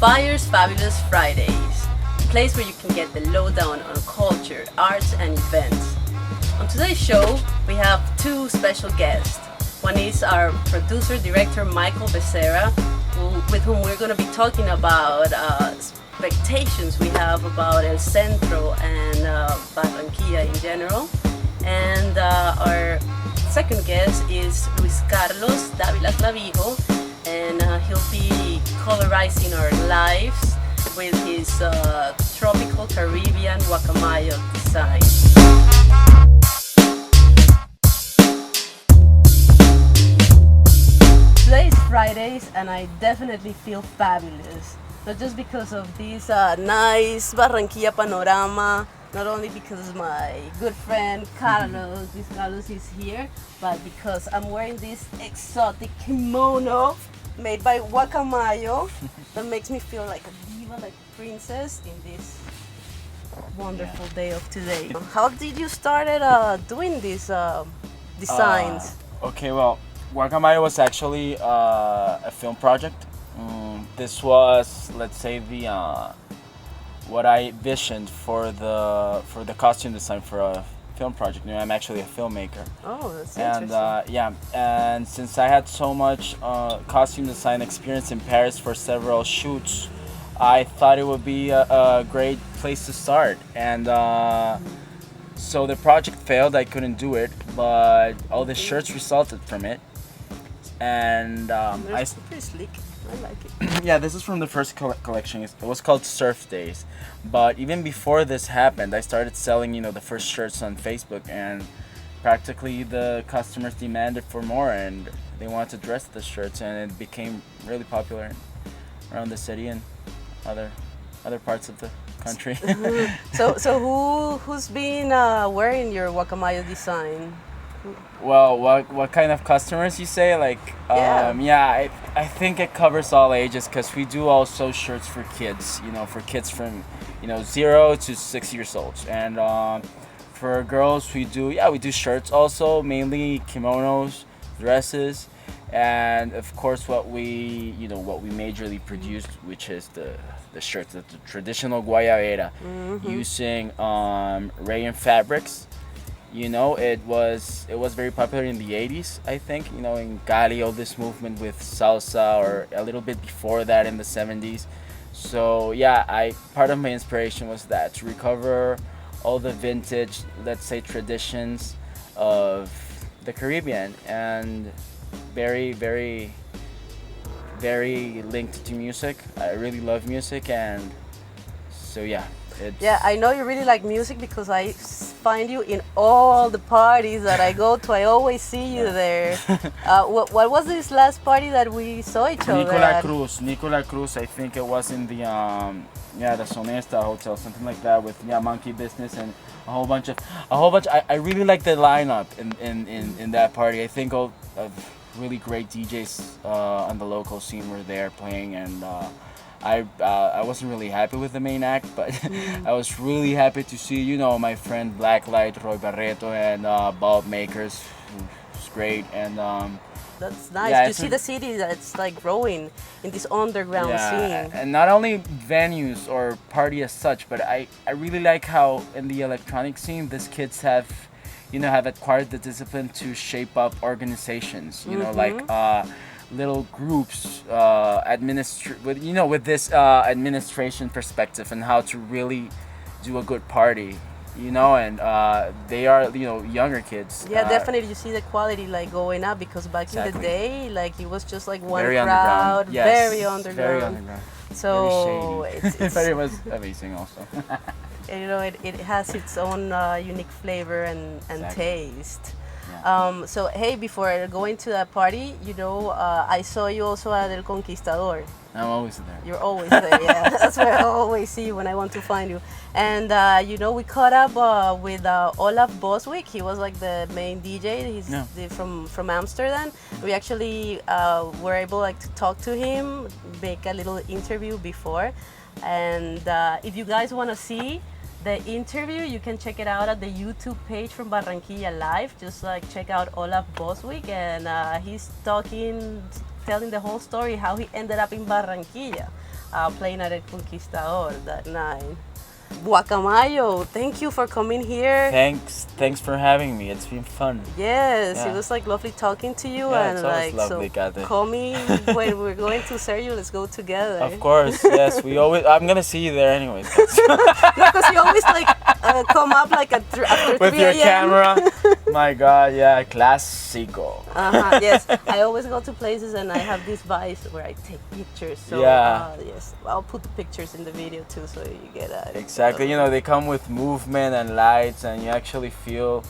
Fayer's Fabulous Fridays, a place where you can get the lowdown on culture, arts, and events. On today's show, we have two special guests. One is our producer director Michael Becerra, with whom we're going to be talking about expectations we have about El Centro and Barranquilla in general. And our second guest is Luis Carlos Dávila, and he'll be colorizing our lives with his tropical Caribbean Guacamayo design. Today is Fridays and I definitely feel fabulous. Not just because of this nice Barranquilla panorama, not only because my good friend Luis Carlos is here, but because I'm wearing this exotic kimono made by Guacamayo that makes me feel like a diva, like a princess in this wonderful day of today. How did you started doing these designs? Okay, well, Guacamayo was actually a film project. This was, let's say, the what I visioned for the costume design for a film project. You know, I'm actually a filmmaker. Oh, that's interesting. And since I had so much costume design experience in Paris for several shoots, I thought it would be a great place to start. And so the project failed. I couldn't do it, but all the shirts resulted from it. And it's pretty sleek. I like it. Yeah, this is from the first collection. It was called Surf Days. But even before this happened, I started selling, the first shirts on Facebook, and practically the customers demanded for more, and they wanted to dress the shirts, and it became really popular around the city and other parts of the country. So who's been wearing your Guacamayo design? Well, what kind of customers you say? Like, I think it covers all ages, because we do also shirts for kids, for kids from, 0 to 6 years old. And for girls, we do shirts also, mainly kimonos, dresses, and of course what we majorly produced, which is the shirts, the traditional guayabera, using rayon fabrics. It was very popular in the 80s, I think, in Cali, all this movement with salsa, or a little bit before that in the 70s. So part of my inspiration was that, to recover all the vintage, let's say, traditions of the Caribbean, and very, very, very linked to music. I really love music, and so I know you really like music, because I find you in all the parties that I go to. I always see you there. What was this last party that we saw each other at? Nicola Cruz, I think it was in the the Sonesta Hotel, something like that, with Monkey Business and a whole bunch. I really like the lineup in that party. I think all of really great DJs on the local scene were there playing, and I wasn't really happy with the main act, but I was really happy to see, my friend Blacklight, Roy Barreto, and Bob Makers. It's great, and that's nice to see the city that's like growing in this underground scene. And not only venues or party as such, but I really like how in the electronic scene, these kids have acquired the discipline to shape up organizations. Like little groups with this administration perspective, and how to really do a good party, and they are younger kids. Definitely you see the quality like going up, because back in the day, like, it was just like one very crowd, underground. Yes, very underground. So it's but it was amazing also. It has its own unique flavor and taste. So hey, before going to that party, I saw you also at El Conquistador. I'm always there. You're always there, yeah. That's where I always see you when I want to find you. And we caught up with Olaf Boswick. He was like the main DJ. He's from Amsterdam. We actually were able to talk to him, make a little interview before. And if you guys want to see the interview, you can check it out at the YouTube page from Barranquilla Live. Just check out Olaf Boswick, and he's telling the whole story how he ended up in Barranquilla. playing at El Conquistador that night. Guacamayo, thank you for coming here. Thanks for having me. It's been fun. Yes, Yeah. It was like lovely talking to you, Yeah, and it's always like lovely, so Kate. call me when we're going to Sergio. Let's go together. Of course, yes. I'm gonna see you there anyways. No, because you always like come up like after With 3 your a.m. camera. My God, yeah, classico. Yes, I always go to places and I have this vice where I take pictures. So Yeah. yes, I'll put the pictures in the video too, so you get that. Exactly. You know, they come with movement and lights, and you actually feel.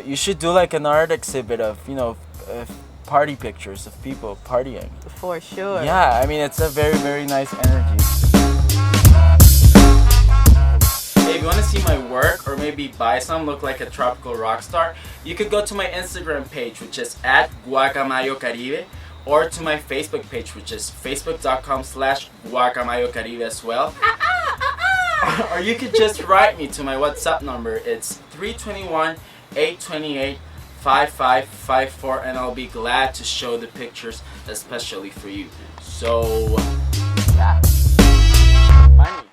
You should do like an art exhibit of party pictures of people partying. For sure. Yeah, I mean it's a very, very nice energy. Hey, if you want to see my work or maybe buy some, look like a tropical rock star, you could go to my Instagram page, which is @Guacamayo Caribe, or to my Facebook page, which is facebook.com/Guacamayo Caribe as well. Or you could just write me to my WhatsApp number. It's 321-828-5554, and I'll be glad to show the pictures, especially for you. So, yeah. Find me.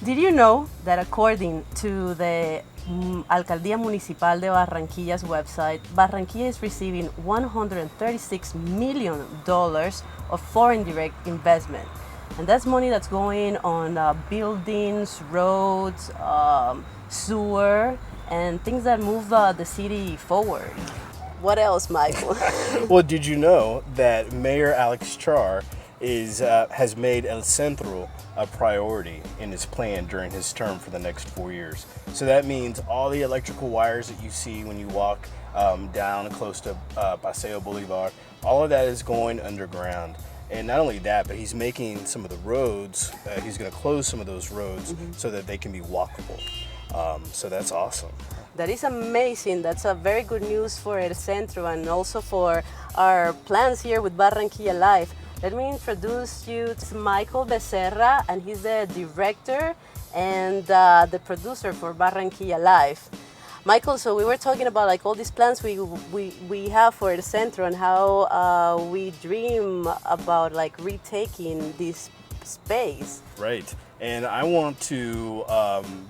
Did you know that according to the Alcaldía Municipal de Barranquilla's website, Barranquilla is receiving $136 million of foreign direct investment? And that's money that's going on buildings, roads, sewer, and things that move the city forward. What else, Michael? Well, did you know that Mayor Alex Char has made El Centro a priority in his plan during his term for the next 4 years? So that means all the electrical wires that you see when you walk down close to Paseo Bolivar, all of that is going underground. And not only that, but he's making some of the roads, he's going to close some of those roads so that they can be walkable. So that's awesome. That is amazing. That's a very good news for El Centro and also for our plans here with Barranquilla Life. Let me introduce you to Michael Becerra, and he's the director and the producer for Barranquilla Life. Michael, so we were talking about like all these plans we have for El Centro and how we dream about like retaking this space. Right. And I want to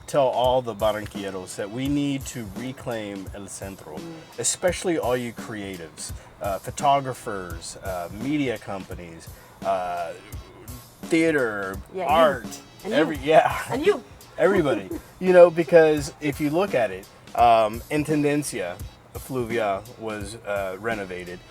tell all the Barranquilleros that we need to reclaim El Centro, especially all you creatives, photographers, media companies, theater, art, and and you, everybody. Because if you look at it, Intendencia Fluvia was renovated.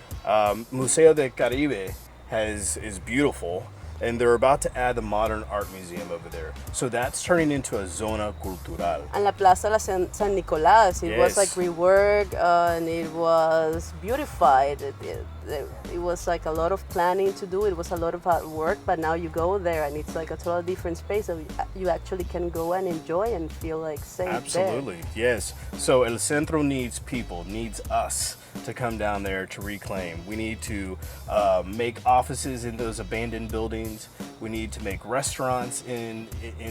Museo del Caribe is beautiful. And they're about to add the modern art museum over there. So that's turning into a zona cultural. And La Plaza La San Nicolás, it was like reworked and it was beautified. It was like a lot of planning to do. It was a lot of hard work, but now you go there and it's like a totally different space. So you actually can go and enjoy and feel like safe. Absolutely, yes. So El Centro needs people, needs us to come down there to reclaim. We need to make offices in those abandoned buildings. We need to make restaurants in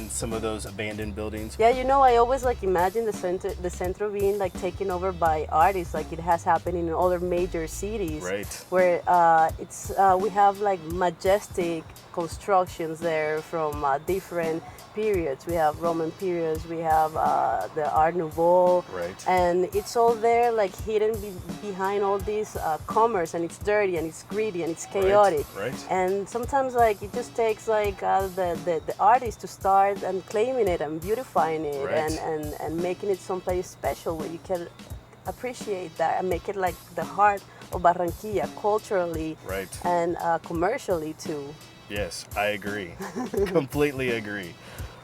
some of those abandoned buildings. Yeah, I always like imagine the centro being like taken over by artists, like it has happened in other major cities. Right. Where we have like majestic constructions there from different periods. We have Roman periods, we have the Art Nouveau, right. And it's all there like hidden behind all this commerce, and it's dirty and it's greedy and it's chaotic. Right. And sometimes like it just takes like the artist to start and claiming it and beautifying it, right. and making it someplace special where you can appreciate that and make it like the heart of Barranquilla culturally, right. and commercially too. Yes, I agree. Completely agree.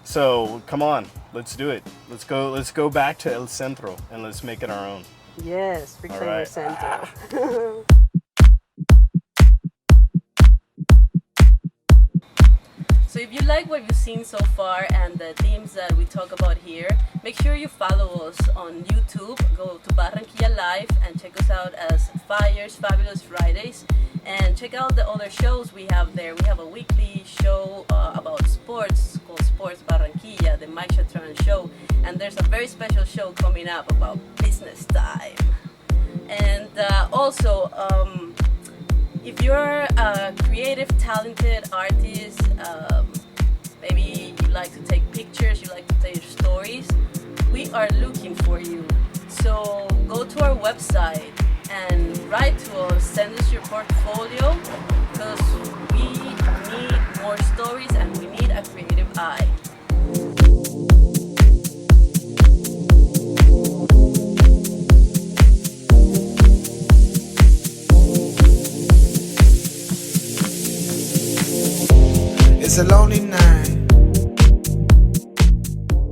So come on, let's do it. Let's go back to El Centro and let's make it our own. Yes, reclaim El Centro. So if you like what you've seen so far and the themes that we talk about here, make sure you follow us on YouTube. Go to Barranquilla Life and check us out as Fayer's Fabulous Fridays. And check out the other shows we have there. We have a weekly show about sports called Sports Barranquilla, the Mike Chatran Show. and there's a very special show coming up about business time. And also, if you're a creative, talented artist, maybe you like to take pictures, you like to tell your stories, we are looking for you. So go to our website and write to us, send us your portfolio, because we need more stories and we need a creative eye. It's a lonely night.